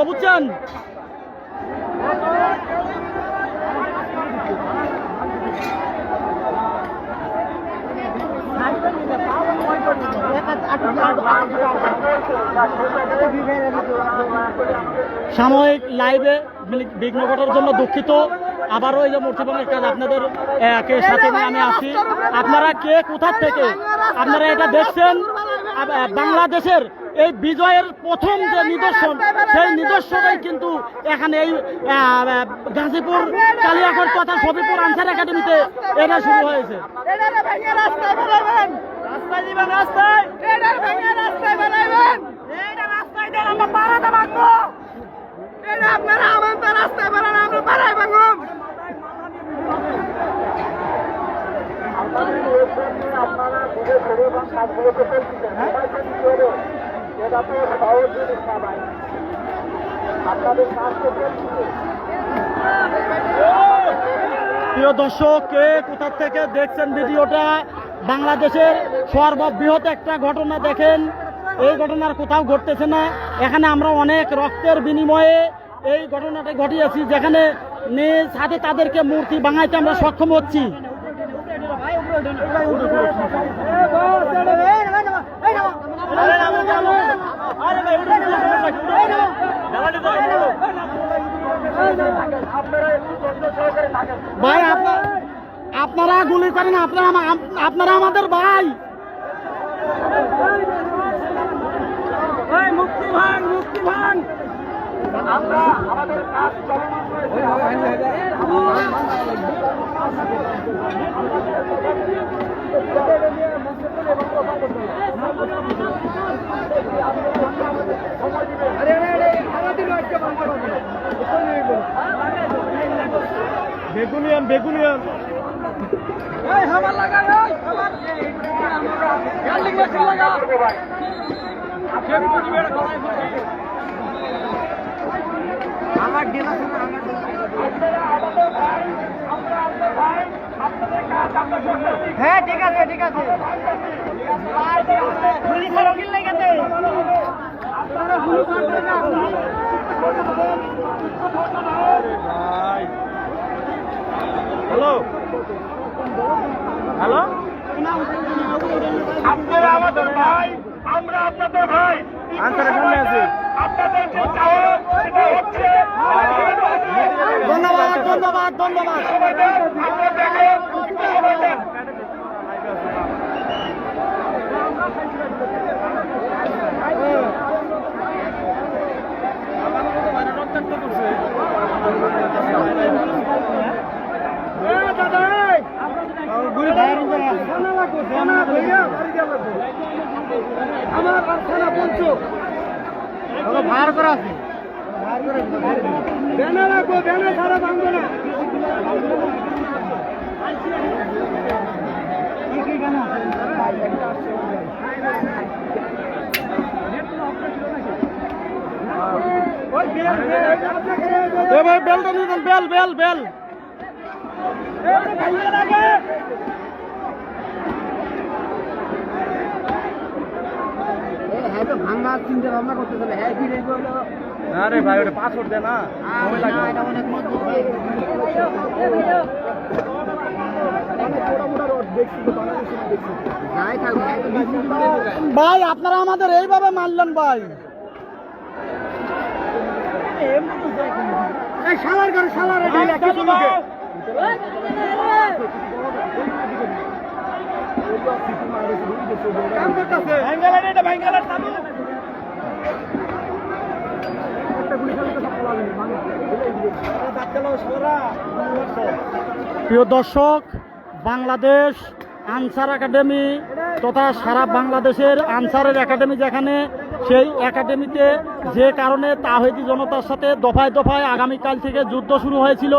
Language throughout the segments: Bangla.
বুঝছেন। সাময়িক লাইভে বিঘ্ন ঘটার জন্য দুঃখিত। আবারও এই যে মূর্তি ভাঙার কাজ আপনাদের কে সাথে নিয়ে আমি আসি। আপনারা কে কোথা থেকে আপনারা এটা দেখছেন, বাংলাদেশের এই বিজয়ের প্রথম যে নিদর্শন, সেই নিদর্শনই কিন্তু এখানে এই গাজীপুর কালিয়াকৈর তথা সফিপুর আনসার একাডেমিতে এটা শুরু হয়েছে। প্রিয় দর্শক, কে কোথা থেকে দেখছেন ভিডিওটা, বাংলাদেশের সর্ববৃহৎ একটা ঘটনা দেখেন। এই ঘটনার কোথাও ঘটতেছে না। এখানে আমরা অনেক রক্তের বিনিময়ে এই ঘটনাটা ঘটিয়েছি, যেখানে নিজ হাতে তাদেরকে মূর্তি ভাঙাইতে আমরা সক্ষম হচ্ছি। ভাই আপনারা গুলি করেন, আপনারা আমাদের ভাই। মুক্তি ভাঙ, মুক্তি ভাঙ। আমরা আমাদের কাজ বেগুনিয়ান বেগুনিয়ান হ্যাঁ ঠিক আছে ঠিক আছে। হ্যালো হ্যালো, আপনারা আমাদের ভাই, আমরা আপনাদের ভাই। আনসারের সামনে আছি। আপনাদের যে চাওয়া সেটা হচ্ছে। ধন্যবাদ ধন্যবাদ ধন্যবাদ। আপনারা দেখেন আমার থানা পঞ্চ ভার করা আছে, ব্যানার রাখবো, ব্যানার ছাড়া ভাঙবো না। বেলটা নিয়ে বেল বেল বেল ভাঙা চিন্তা ভাবনা করতেছে। হ্যাঁ কি আরে ভাই ওটা পাসওয়ার্ড দে না, ভাই আপনারা আমাদের এইভাবে মারলেন ভাই। শালার ঘরে শালার প্রিয় দর্শক, বাংলাদেশ আনসার একাডেমি তথা সারা বাংলাদেশের আনসারের একাডেমি যেখানে, সেই একাডেমিতে যে কারণে তাওহীদি জনতার সাথে দফায় দফায় আগামীকাল থেকে যুদ্ধ শুরু হয়েছিল,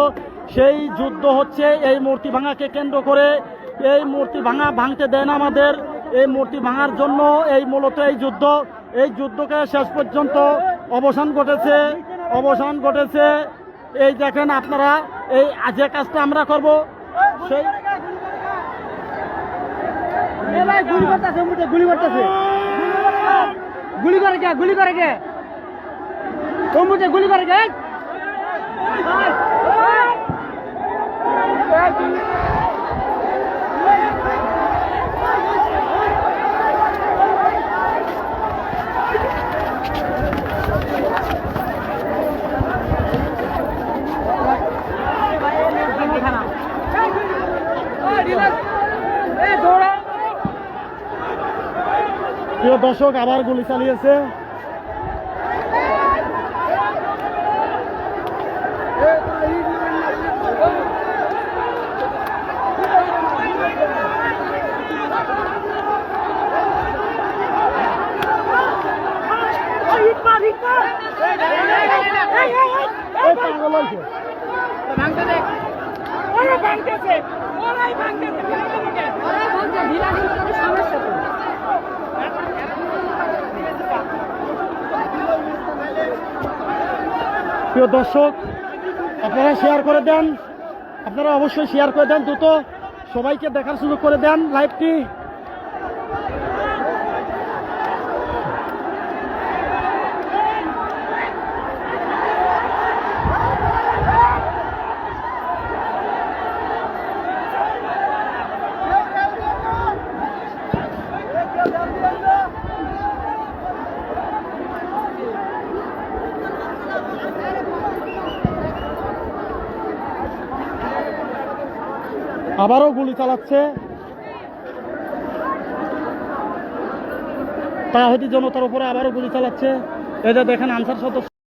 সেই যুদ্ধ হচ্ছে এই মূর্তি ভাঙাকে কেন্দ্র করে। এই মূর্তি ভাঙতে দেন আমাদের, এই মূর্তি ভাঙার জন্য এই মূলত এই যুদ্ধকে শেষ পর্যন্ত অবসান ঘটেছে। এই দেখেন আপনারা, এই যে কাজটা আমরা করব সেই গুলি করে কে কম্পিউটার গুলি করে গেল। প্রিয় দর্শক, আবার গুলি চালিয়েছে। প্রিয় দর্শক, আপনারা শেয়ার করে দেন, আপনারা অবশ্যই শেয়ার করে দেন, দ্রুত সবাইকে দেখার সুযোগ করে দেন লাইভটি। আবারও গুলি চালাচ্ছে তাহিদি জনতার উপরে, আবারও গুলি চালাচ্ছে। এটা দেখেন আনসার সদস্য